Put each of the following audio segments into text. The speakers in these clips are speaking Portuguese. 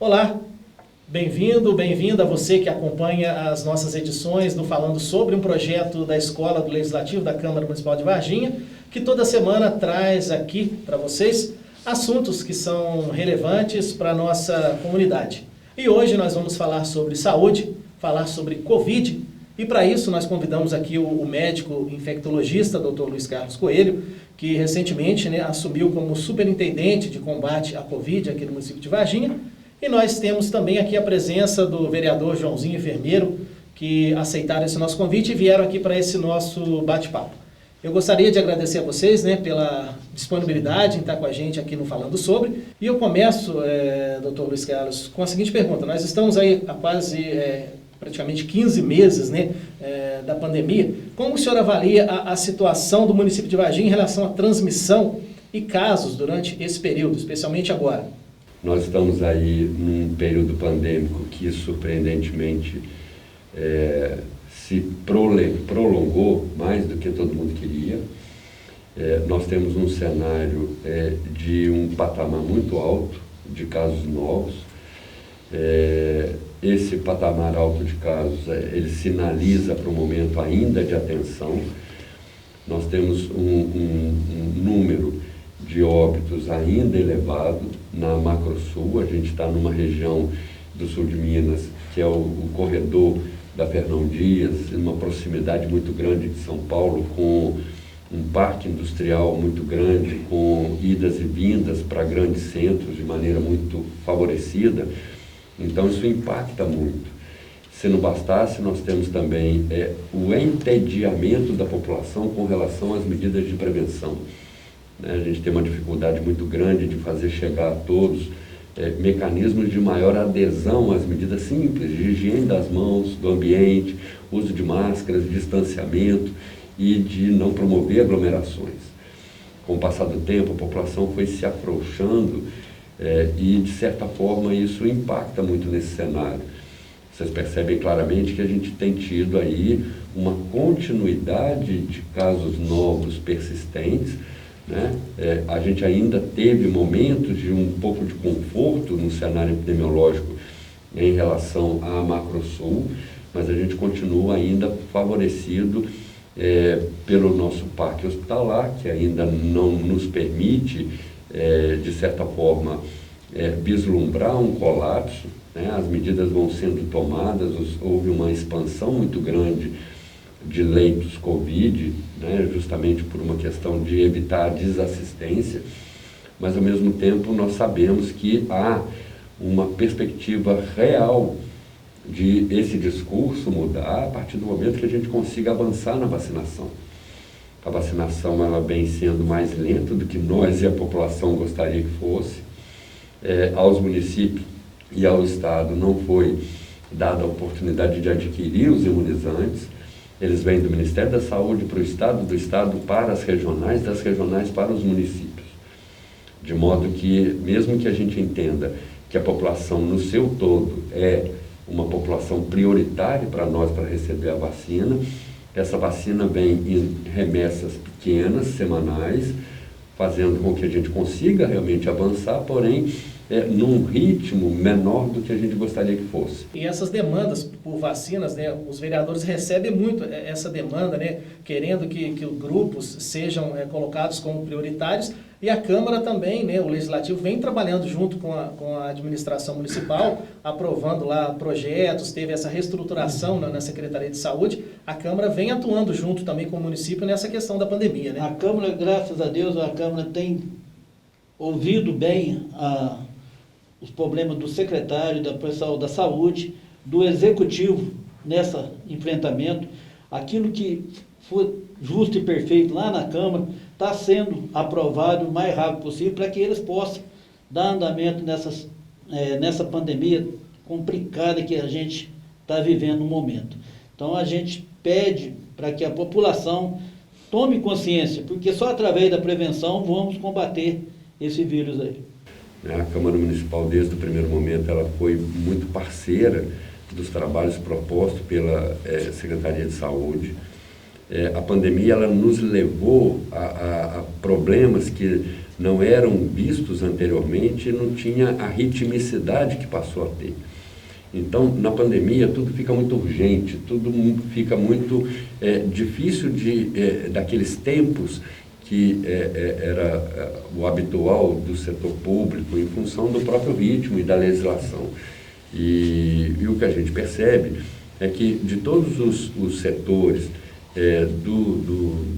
Olá, bem-vindo, bem-vinda a você que acompanha as nossas edições do Falando sobre, um projeto da Escola do Legislativo da Câmara Municipal de Varginha, que toda semana traz aqui para vocês assuntos que são relevantes para a nossa comunidade. E hoje nós vamos falar sobre saúde, falar sobre Covid, e para isso nós convidamos aqui o médico infectologista, Dr. Luiz Carlos Coelho, que recentemente assumiu como superintendente de combate à Covid aqui no município de Varginha. E nós temos também aqui a presença do vereador Joãozinho Enfermeiro, que aceitaram esse nosso convite e vieram aqui para esse nosso bate-papo. Eu gostaria de agradecer a vocês pela disponibilidade em estar com a gente aqui no Falando Sobre. E eu começo, Dr. Luiz Carlos, com a seguinte pergunta. Nós estamos aí há quase praticamente 15 meses da pandemia. Como o senhor avalia a situação do município de Varginha em relação à transmissão e casos durante esse período, especialmente agora? Nós estamos aí num período pandêmico que, surpreendentemente, se prolongou mais do que todo mundo queria. Nós temos um cenário de um patamar muito alto de casos novos. Esse patamar alto de casos, ele sinaliza para um momento ainda de atenção. Nós temos um número de óbitos ainda elevado na Macro-Sul. A gente está numa região do sul de Minas, que é o corredor da Fernão Dias, uma proximidade muito grande de São Paulo, com um parque industrial muito grande, com idas e vindas para grandes centros de maneira muito favorecida. Então isso impacta muito. Se não bastasse, nós temos também o entediamento da população com relação às medidas de prevenção. A gente tem uma dificuldade muito grande de fazer chegar a todos mecanismos de maior adesão às medidas simples, de higiene das mãos, do ambiente, uso de máscaras, distanciamento e de não promover aglomerações. Com o passar do tempo, a população foi se afrouxando e, de certa forma, isso impacta muito nesse cenário. Vocês percebem claramente que a gente tem tido aí uma continuidade de casos novos persistentes. A gente ainda teve momentos de um pouco de conforto no cenário epidemiológico em relação à Macro-Sul, mas a gente continua ainda favorecido pelo nosso parque hospitalar, que ainda não nos permite, de certa forma, vislumbrar um colapso. As medidas vão sendo tomadas, houve uma expansão muito grande de leitos Covid, justamente por uma questão de evitar a desassistência, mas ao mesmo tempo nós sabemos que há uma perspectiva real de esse discurso mudar a partir do momento que a gente consiga avançar na vacinação. A vacinação ela vem sendo mais lenta do que nós e a população gostaria que fosse. Aos municípios e ao Estado não foi dada a oportunidade de adquirir os imunizantes. Eles vêm do Ministério da Saúde para o Estado, do Estado para as regionais, das regionais para os municípios. De modo que, mesmo que a gente entenda que a população no seu todo é uma população prioritária para nós para receber a vacina, essa vacina vem em remessas pequenas, semanais, fazendo com que a gente consiga realmente avançar, porém, num ritmo menor do que a gente gostaria que fosse. E essas demandas por vacinas, os vereadores recebem muito essa demanda, querendo que grupos sejam colocados como prioritários, e a Câmara também, o Legislativo, vem trabalhando junto com a administração municipal, aprovando lá projetos, teve essa reestruturação na Secretaria de Saúde. A Câmara vem atuando junto também com o município nessa questão da pandemia. A Câmara, graças a Deus, a Câmara tem ouvido bem os problemas do secretário, da pessoal da saúde, do executivo nesse enfrentamento. Aquilo que for justo e perfeito lá na Câmara está sendo aprovado o mais rápido possível para que eles possam dar andamento nessa pandemia complicada que a gente está vivendo no momento. Então a gente pede para que a população tome consciência, porque só através da prevenção vamos combater esse vírus aí. A Câmara Municipal, desde o primeiro momento, ela foi muito parceira dos trabalhos propostos pela Secretaria de Saúde. A pandemia ela nos levou a problemas que não eram vistos anteriormente e não tinha a ritmicidade que passou a ter. Então, na pandemia, tudo fica muito urgente, tudo fica muito difícil daqueles tempos que era o habitual do setor público em função do próprio ritmo e da legislação. E o que a gente percebe é que de todos os setores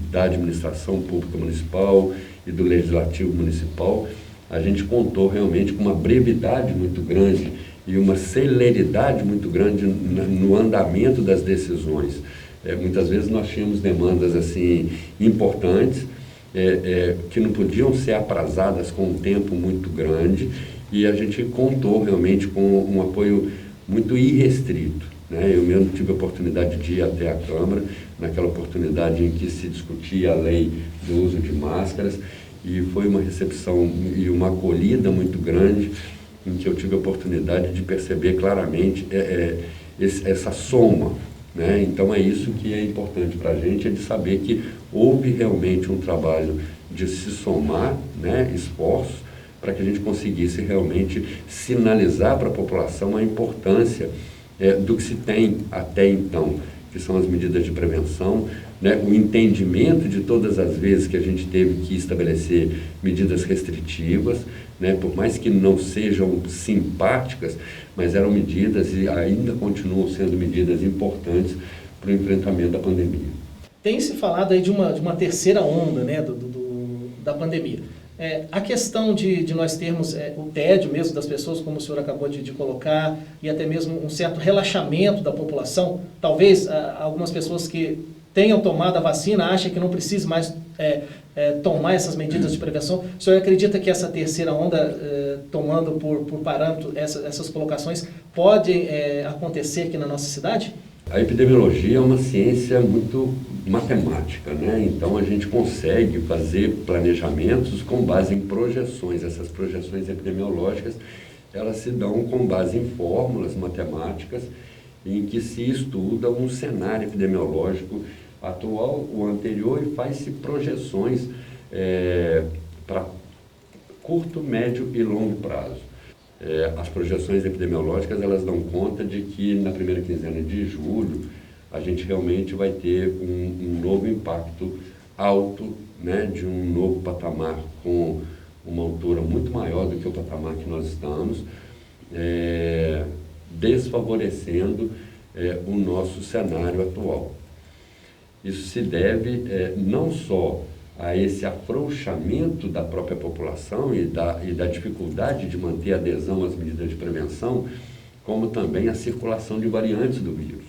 da administração pública municipal e do legislativo municipal, a gente contou realmente com uma brevidade muito grande e uma celeridade muito grande no andamento das decisões. Muitas vezes nós tínhamos demandas assim importantes que não podiam ser aprazadas com um tempo muito grande e a gente contou realmente com um apoio muito irrestrito, né? Eu mesmo tive a oportunidade de ir até a Câmara, naquela oportunidade em que se discutia a lei do uso de máscaras, e foi uma recepção e uma acolhida muito grande, em que eu tive a oportunidade de perceber claramente essa soma, né? Então é isso que é importante para a gente, é de saber que houve realmente um trabalho de se somar, né, esforços para que a gente conseguisse realmente sinalizar para a população a importância do que se tem até então, que são as medidas de prevenção, né, o entendimento de todas as vezes que a gente teve que estabelecer medidas restritivas, né, por mais que não sejam simpáticas, mas eram medidas e ainda continuam sendo medidas importantes para o enfrentamento da pandemia. Tem se falado aí de uma terceira onda, né, da pandemia. A questão de nós termos o tédio mesmo das pessoas, como o senhor acabou de colocar, e até mesmo um certo relaxamento da população, talvez algumas pessoas que tenham tomado a vacina achem que não precisa mais tomar essas medidas de prevenção. O senhor acredita que essa terceira onda, tomando por parâmetro essas colocações, pode acontecer aqui na nossa cidade? A epidemiologia é uma ciência muito matemática, né? Então a gente consegue fazer planejamentos com base em projeções. Essas projeções epidemiológicas, elas se dão com base em fórmulas matemáticas em que se estuda um cenário epidemiológico atual, o anterior, e faz-se projeções para curto, médio e longo prazo. As projeções epidemiológicas, elas dão conta de que na primeira quinzena de julho a gente realmente vai ter um novo impacto alto, né, de um novo patamar com uma altura muito maior do que o patamar que nós estamos, desfavorecendo o nosso cenário atual. Isso se deve não só a esse afrouxamento da própria população e da dificuldade de manter a adesão às medidas de prevenção, como também a circulação de variantes do vírus.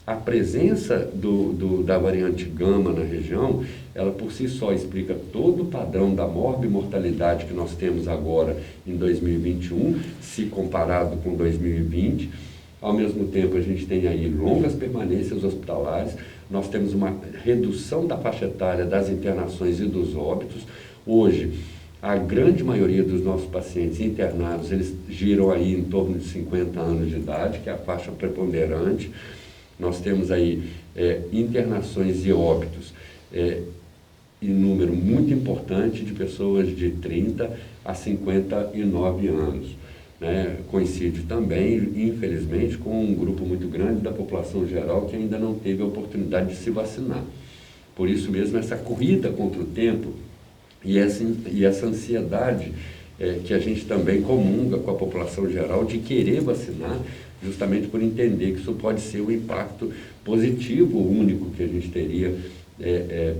A presença da variante gama na região, ela por si só explica todo o padrão da morbimortalidade que nós temos agora em 2021, se comparado com 2020. Ao mesmo tempo, a gente tem aí longas permanências hospitalares, nós temos uma redução da faixa etária das internações e dos óbitos. Hoje, a grande maioria dos nossos pacientes internados, eles giram aí em torno de 50 anos de idade, que é a faixa preponderante. Nós temos aí internações e óbitos em número muito importante de pessoas de 30 a 59 anos. Né? Coincide também, infelizmente, com um grupo muito grande da população geral que ainda não teve a oportunidade de se vacinar. Por isso mesmo, essa corrida contra o tempo e essa ansiedade que a gente também comunga com a população geral de querer vacinar, justamente por entender que isso pode ser um impacto positivo único que a gente teria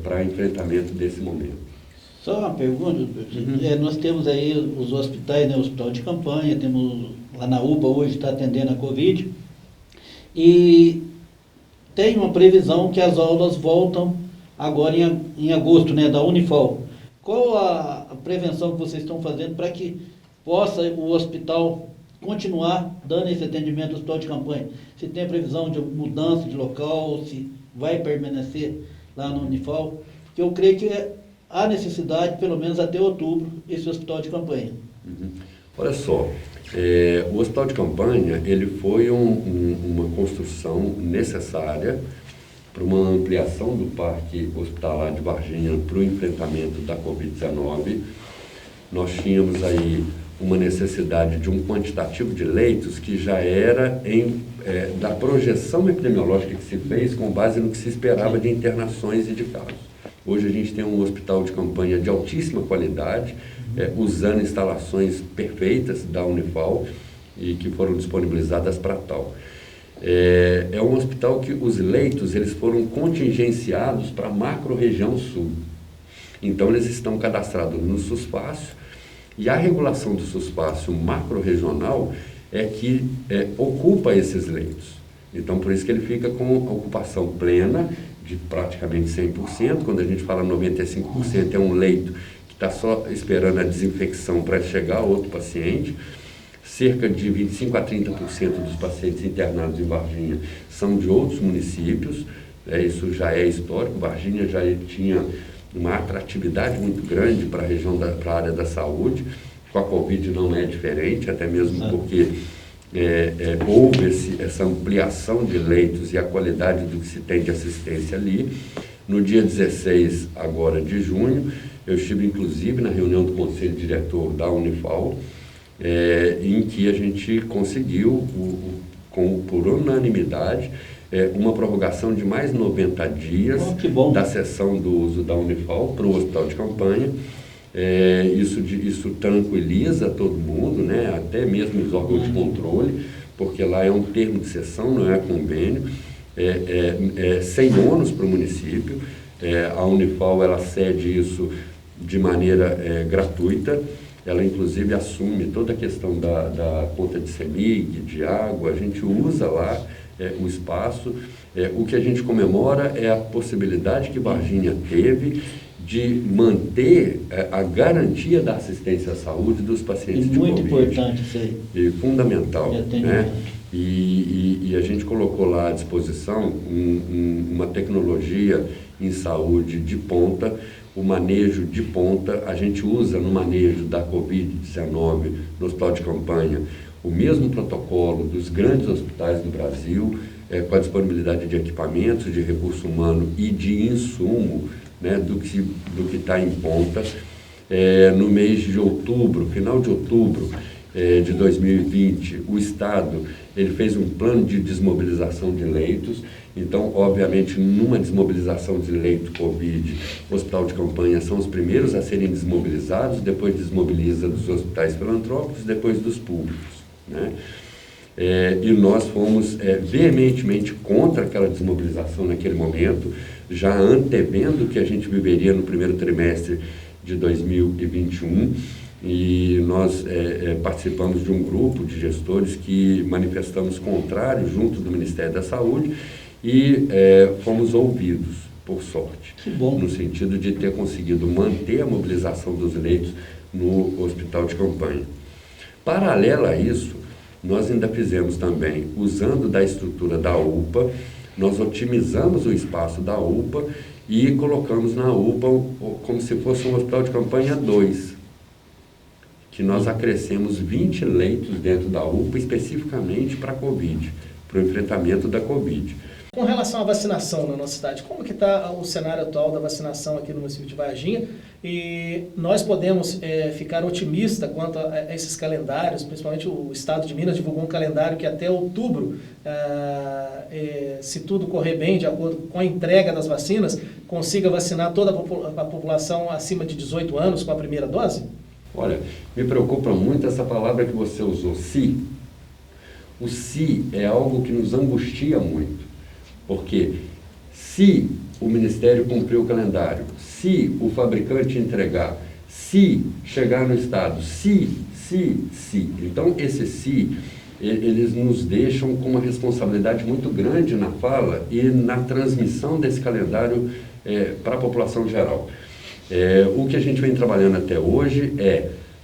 para enfrentamento desse momento. Só uma pergunta, nós temos aí os hospitais, né, o hospital de campanha, temos lá na UPA hoje está atendendo a Covid, e tem uma previsão que as aulas voltam agora em agosto, né, da Unifol. Qual a prevenção que vocês estão fazendo para que possa o hospital continuar dando esse atendimento ao hospital de campanha? Se tem a previsão de mudança de local, ou se vai permanecer lá no Unifol? Porque eu creio que há necessidade, pelo menos até outubro, esse hospital de campanha. Olha só, o hospital de campanha, ele foi uma construção necessária para uma ampliação do parque hospitalar de Varginha para o enfrentamento da Covid-19. Nós tínhamos aí uma necessidade de um quantitativo de leitos que já era da projeção epidemiológica que se fez com base no que se esperava de internações e de casos. Hoje a gente tem um hospital de campanha de altíssima qualidade, usando instalações perfeitas da Unifal e que foram disponibilizadas para tal. É um hospital que os leitos eles foram contingenciados para a macro-região sul. Então eles estão cadastrados no SUSFácil e a regulação do SUSFácil macro-regional é que ocupa esses leitos. Então por isso que ele fica com ocupação plena de praticamente 100%. Quando a gente fala 95% é um leito que está só esperando a desinfecção para chegar a outro paciente. Cerca de 25% a 30% dos pacientes internados em Varginha são de outros municípios, isso já é histórico. Varginha já tinha uma atratividade muito grande para a região, para a área da saúde. Com a Covid não é diferente, até mesmo porque houve essa ampliação de leitos e a qualidade do que se tem de assistência ali. No dia 16 agora de junho, eu estive inclusive na reunião do Conselho Diretor da Unifal, em que a gente conseguiu, por unanimidade, uma prorrogação de mais 90 dias da cessão do uso da Unifal para o hospital de campanha. Isso tranquiliza todo mundo, né? Até mesmo os órgãos de controle, porque lá é um termo de cessão, não é convênio, sem ônus para o município. A Unifal ela cede isso de maneira gratuita. Ela, inclusive, assume toda a questão da conta de CEMIG, de água, a gente usa lá o espaço. O que a gente comemora é a possibilidade que Varginha teve de manter a garantia da assistência à saúde dos pacientes de Covid. Muito importante isso aí. E fundamental, né? E a gente colocou lá à disposição uma tecnologia em saúde de ponta, o manejo de ponta. A gente usa no manejo da Covid-19 no hospital de campanha o mesmo protocolo dos grandes hospitais do Brasil, com a disponibilidade de equipamentos, de recurso humano e de insumo, né, do que está em ponta. No mês de outubro, final de outubro de 2020, o Estado ele fez um plano de desmobilização de leitos. Então, obviamente, numa desmobilização de leito Covid, o hospital de campanha são os primeiros a serem desmobilizados, depois desmobiliza dos hospitais filantrópicos, depois dos públicos, né? E nós fomos veementemente contra aquela desmobilização naquele momento, já antevendo o que a gente viveria no primeiro trimestre de 2021, e nós participamos de um grupo de gestores que manifestamos contrário junto do Ministério da Saúde e fomos ouvidos, por sorte, no sentido de ter conseguido manter a mobilização dos leitos no hospital de campanha. Paralelo a isso, nós ainda fizemos também, usando da estrutura da UPA, nós otimizamos o espaço da UPA e colocamos na UPA como se fosse um hospital de campanha 2, que nós acrescemos 20 leitos dentro da UPA especificamente para a Covid, para o enfrentamento da Covid. Com relação à vacinação na nossa cidade, como que está o cenário atual da vacinação aqui no município de Varginha? E nós podemos ficar otimistas quanto a esses calendários, principalmente o Estado de Minas divulgou um calendário que até outubro, se tudo correr bem, de acordo com a entrega das vacinas, consiga vacinar toda a população acima de 18 anos com a primeira dose? Olha, me preocupa muito essa palavra que você usou, se. O se é algo que nos angustia muito. Porque se o Ministério cumprir o calendário, se o fabricante entregar, se chegar no Estado, se. Então, esse se, eles nos deixam com uma responsabilidade muito grande na fala e na transmissão desse calendário para a população geral. O que a gente vem trabalhando até hoje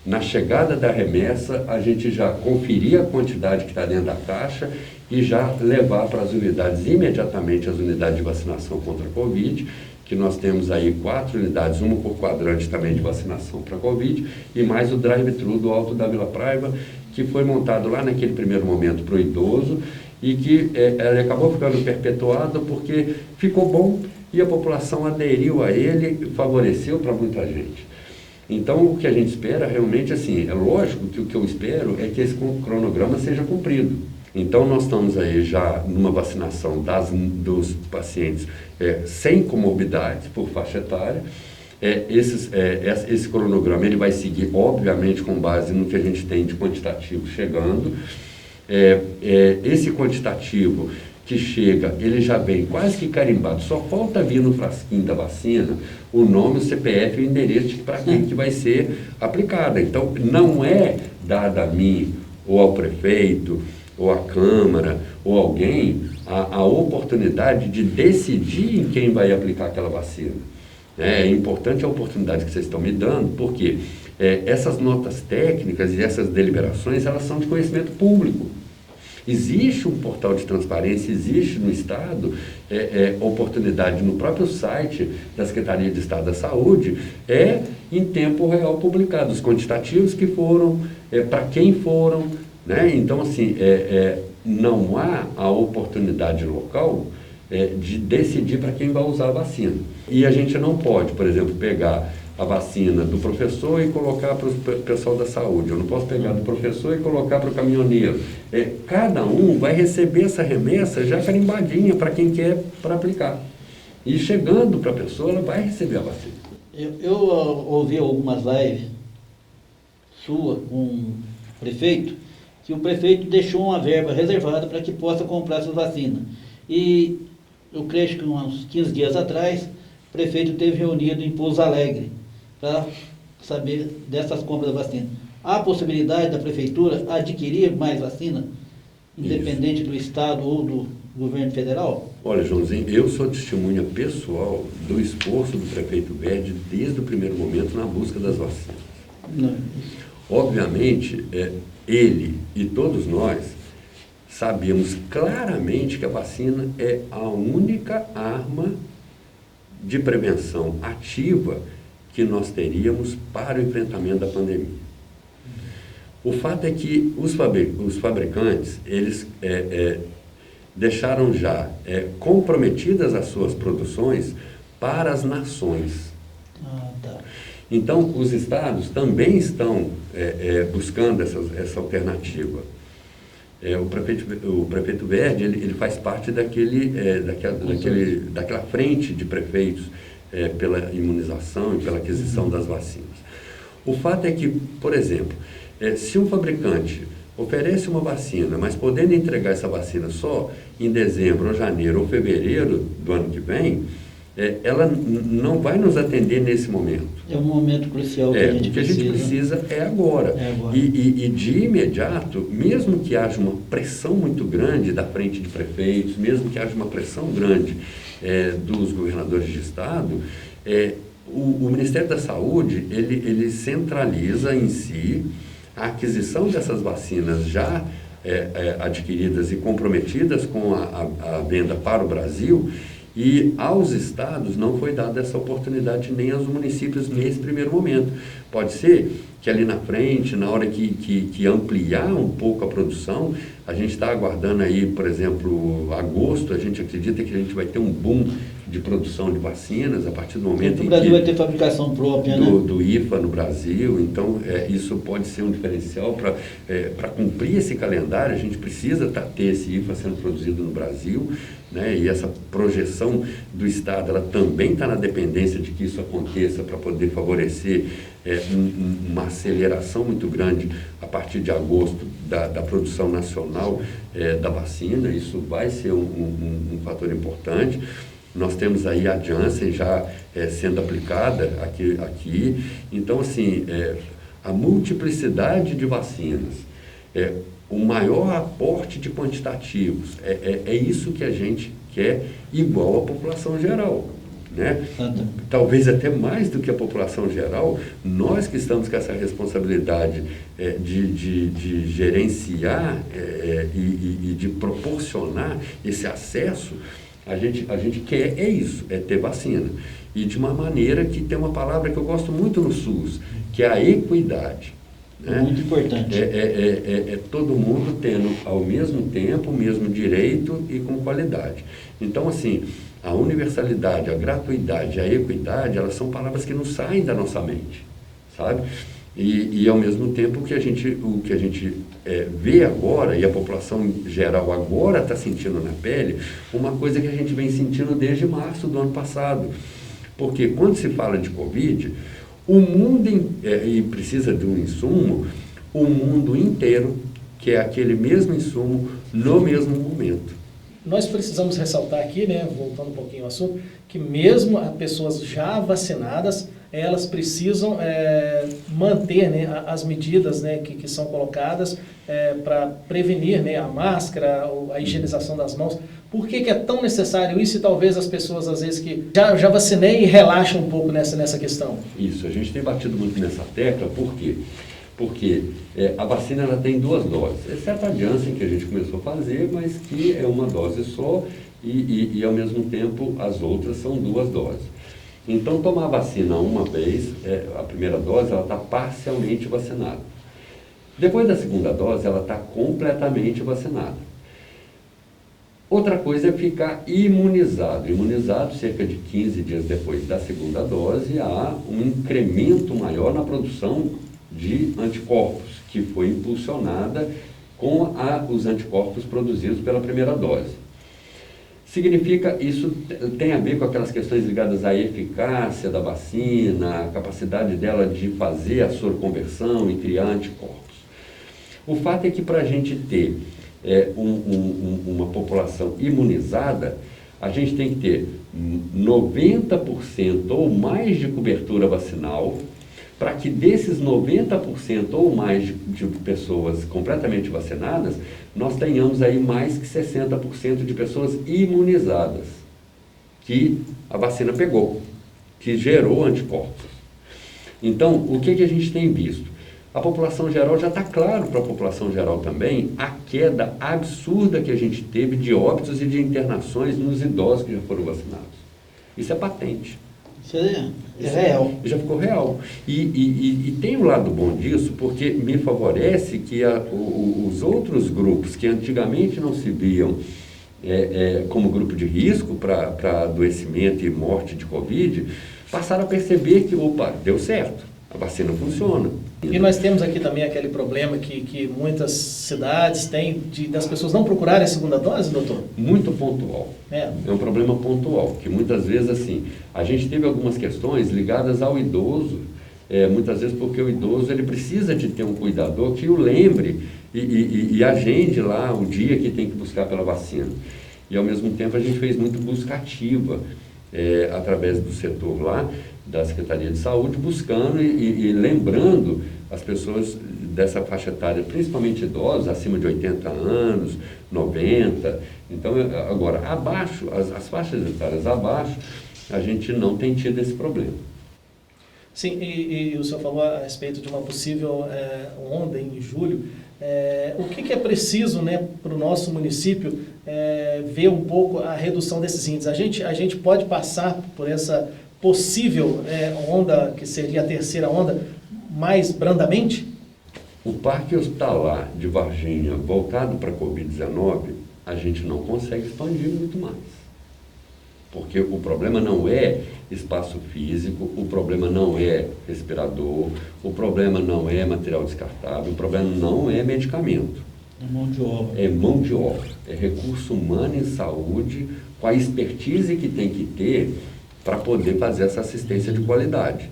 na chegada da remessa, a gente já conferir a quantidade que está dentro da caixa e já levar para as unidades, imediatamente as unidades de vacinação contra a Covid, que nós temos aí 4 unidades, uma por quadrante também de vacinação para a Covid, e mais o drive-thru do Alto da Vila Praiva, que foi montado lá naquele primeiro momento para o idoso, e que ele acabou ficando perpetuado porque ficou bom e a população aderiu a ele, favoreceu para muita gente. Então, o que a gente espera realmente, assim, é lógico que o que eu espero é que esse cronograma seja cumprido. Então, nós estamos aí já numa vacinação dos pacientes sem comorbidades por faixa etária. Esse cronograma ele vai seguir, obviamente, com base no que a gente tem de quantitativo chegando. Esse quantitativo que chega, ele já vem quase que carimbado, só falta vir no frasquinho da vacina o nome, o CPF e o endereço para quem que vai ser aplicada. Então, não é dada a mim, ou ao prefeito, ou à Câmara, ou alguém, a oportunidade de decidir em quem vai aplicar aquela vacina. É importante a oportunidade que vocês estão me dando, porque essas notas técnicas e essas deliberações, elas são de conhecimento público. Existe um portal de transparência, existe no Estado oportunidade no próprio site da Secretaria de Estado da Saúde, em tempo real publicado, os quantitativos que foram, para quem foram, né? Então, assim, não há a oportunidade local de decidir para quem vai usar a vacina. E a gente não pode, por exemplo, pegar a vacina do professor e colocar para o pessoal da saúde. Eu não posso pegar do professor e colocar para o caminhoneiro. Cada um vai receber essa remessa já carimbadinha para quem quer para aplicar. E chegando para a pessoa, ela vai receber a vacina. Eu ouvi algumas lives sua com o prefeito, que o prefeito deixou uma verba reservada para que possa comprar essas vacinas. E eu creio que uns 15 dias atrás, o prefeito teve reunido em Pouso Alegre para saber dessas compras da vacina. Há a possibilidade da prefeitura adquirir mais vacina, independente do Estado ou do governo federal? Olha, Joãozinho, eu sou testemunha pessoal do esforço do prefeito Verde desde o primeiro momento na busca das vacinas. Não. Obviamente, ele e todos nós sabemos claramente que a vacina é a única arma de prevenção ativa que nós teríamos para o enfrentamento da pandemia. O fato é que os fabricantes, eles deixaram já comprometidas as suas produções para as nações. Tá. Então, os estados também estão buscando essa alternativa. O prefeito Verde, ele faz parte daquela frente de prefeitos pela imunização e pela aquisição das vacinas. O fato é que, por exemplo, se um fabricante oferece uma vacina, mas podendo entregar essa vacina só em dezembro, ou janeiro, ou fevereiro do ano que vem, ela não vai nos atender nesse momento. É um momento crucial que a gente precisa. O que a gente precisa é agora. E de imediato, mesmo que haja uma pressão muito grande da frente de prefeitos, mesmo que haja uma pressão grande dos governadores de estado, o Ministério da Saúde, ele centraliza em si a aquisição dessas vacinas já adquiridas e comprometidas com a venda para o Brasil. E aos estados não foi dada essa oportunidade, nem aos municípios nesse primeiro momento. Pode ser que ali na frente, na hora que ampliar um pouco a produção, a gente está aguardando aí, por exemplo, agosto, a gente acredita que a gente vai ter um boom de produção de vacinas a partir do momento em que... O Brasil vai ter fabricação própria, né? Do IFA no Brasil, então isso pode ser um diferencial para cumprir esse calendário. A gente precisa ter esse IFA sendo produzido no Brasil, né? E essa projeção do Estado, ela também está na dependência de que isso aconteça para poder favorecer uma aceleração muito grande a partir de agosto da produção nacional da vacina. Isso vai ser um fator importante. Nós temos aí a Janssen já sendo aplicada aqui. Então, assim, a multiplicidade de vacinas, o maior aporte de quantitativos, é isso que a gente quer igual à população geral, né? Talvez até mais do que a população geral, nós que estamos com essa responsabilidade de gerenciar e de proporcionar esse acesso, a gente quer isso, ter vacina. E de uma maneira que tem uma palavra que eu gosto muito no SUS, que é a equidade. Né? Muito importante. É todo mundo tendo ao mesmo tempo o mesmo direito e com qualidade. Então, assim, a universalidade, a gratuidade, a equidade, elas são palavras que não saem da nossa mente, sabe? E ao mesmo tempo o que a gente vê agora, e a população em geral agora está sentindo na pele, uma coisa que a gente vem sentindo desde março do ano passado. Porque quando se fala de Covid, o mundo, e precisa de um insumo, o mundo inteiro quer aquele mesmo insumo no mesmo momento. Nós precisamos ressaltar aqui, né, voltando um pouquinho ao assunto, que mesmo as pessoas já vacinadas, elas precisam manter, né, as medidas, né, que são colocadas para prevenir, né, a máscara, a higienização das mãos. Por que é tão necessário isso e talvez as pessoas, às vezes, que já vacinei e relaxam um pouco nessa questão? Isso, a gente tem batido muito nessa tecla, por quê? Porque a vacina ela tem 2 doses, exceto a Janssen que a gente começou a fazer, mas que é uma dose só e ao mesmo tempo as outras são 2 doses. Então tomar a vacina uma vez, a primeira dose ela está parcialmente vacinada. Depois da segunda dose ela está completamente vacinada. Outra coisa é ficar imunizado. Imunizado, cerca de 15 dias depois da segunda dose, há um incremento maior na produção de anticorpos, que foi impulsionada com os anticorpos produzidos pela primeira dose. Significa, isso tem a ver com aquelas questões ligadas à eficácia da vacina, a capacidade dela de fazer a soroconversão e criar anticorpos. O fato é que para a gente ter uma população imunizada, a gente tem que ter 90% ou mais de cobertura vacinal, para que desses 90% ou mais de pessoas completamente vacinadas, nós tenhamos aí mais que 60% de pessoas imunizadas, que a vacina pegou, que gerou anticorpos. Então, o que a gente tem visto? A população geral, já está claro para a população geral também, a queda absurda que a gente teve de óbitos e de internações nos idosos que já foram vacinados. Isso é patente. Isso é real. Já ficou real. E tem um lado bom disso, porque me favorece que os outros grupos que antigamente não se viam como grupo de risco para adoecimento e morte de Covid, passaram a perceber que, opa, deu certo, a vacina funciona. E nós temos aqui também aquele problema que muitas cidades têm das pessoas não procurarem a segunda dose, doutor? Muito pontual. É um problema pontual, que muitas vezes, assim, a gente teve algumas questões ligadas ao idoso, muitas vezes porque o idoso ele precisa de ter um cuidador que o lembre e agende lá o dia que tem que buscar pela vacina. E, ao mesmo tempo, a gente fez muito busca ativa, através do setor lá, da Secretaria de Saúde, buscando e lembrando as pessoas dessa faixa etária, principalmente idosos, acima de 80 anos, 90. Então, agora, abaixo, as faixas etárias abaixo, a gente não tem tido esse problema. Sim, e o senhor falou a respeito de uma possível onda em julho. O que é preciso, né, para o nosso município ver um pouco a redução desses índices? A gente pode passar por essa possível onda, que seria a terceira onda, mais brandamente? O parque hospitalar de Varginha, voltado para a Covid-19, a gente não consegue expandir muito mais. Porque o problema não é espaço físico, o problema não é respirador, o problema não é material descartável, o problema não é medicamento. É mão de obra. É mão de obra, é recurso humano em saúde, com a expertise que tem que ter para poder fazer essa assistência de qualidade.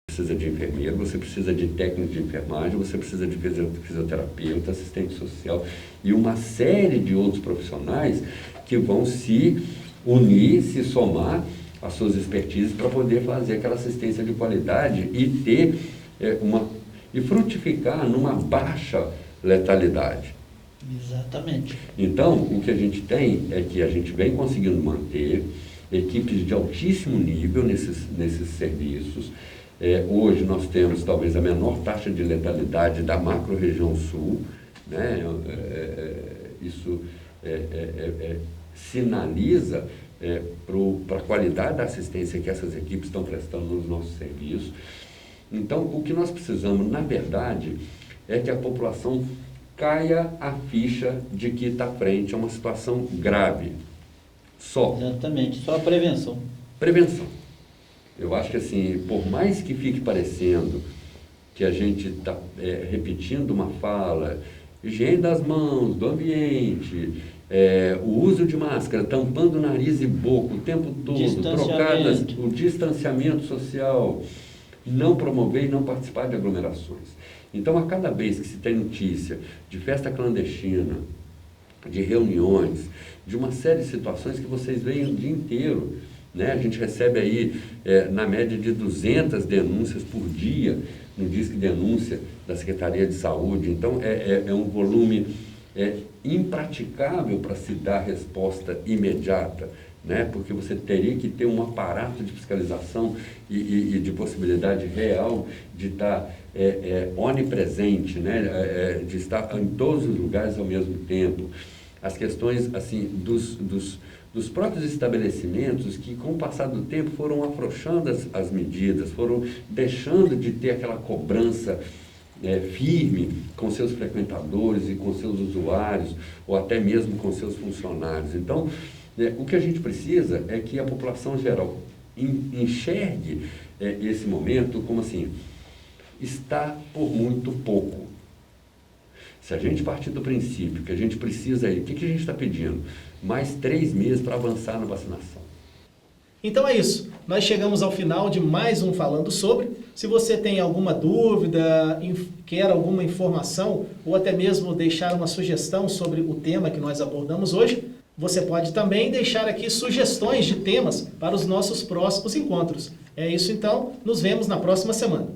Você precisa de enfermeiro, você precisa de técnico de enfermagem, você precisa de fisioterapeuta, assistente social e uma série de outros profissionais que vão se unir, se somar às suas expertises para poder fazer aquela assistência de qualidade e ter e frutificar numa baixa letalidade. Exatamente. Então, o que a gente tem é que a gente vem conseguindo manter equipes de altíssimo nível nesses serviços. Hoje nós temos talvez a menor taxa de letalidade da macro-região sul, né? Isso sinaliza para a qualidade da assistência que essas equipes estão prestando nos nossos serviços. Então, o que nós precisamos, na verdade, é que a população caia a ficha de que está frente a uma situação grave. Só. Exatamente, só a prevenção. Prevenção. Eu acho que, assim, por mais que fique parecendo que a gente está repetindo uma fala, higiene das mãos, do ambiente, o uso de máscara, tampando nariz e boca o tempo todo, trocadas, o distanciamento social, não promover e não participar de aglomerações. Então, a cada vez que se tem notícia de festa clandestina, de reuniões, de uma série de situações que vocês veem o dia inteiro, né? A gente recebe aí, na média de 200 denúncias por dia, no Disque Denúncia da Secretaria de Saúde. Então, é um volume impraticável para se dar resposta imediata, né? Porque você teria que ter um aparato de fiscalização e de possibilidade real de estar onipresente, né? De estar em todos os lugares ao mesmo tempo. As questões assim, dos próprios estabelecimentos que, com o passar do tempo, foram afrouxando as medidas, foram deixando de ter aquela cobrança firme com seus frequentadores e com seus usuários, ou até mesmo com seus funcionários. Então, o que a gente precisa é que a população geral enxergue esse momento como assim, está por muito pouco. Se a gente partir do princípio que a gente precisa aí, o que a gente está pedindo? Mais 3 meses para avançar na vacinação. Então é isso. Nós chegamos ao final de mais um Falando Sobre. Se você tem alguma dúvida, quer alguma informação ou até mesmo deixar uma sugestão sobre o tema que nós abordamos hoje, você pode também deixar aqui sugestões de temas para os nossos próximos encontros. É isso então, nos vemos na próxima semana.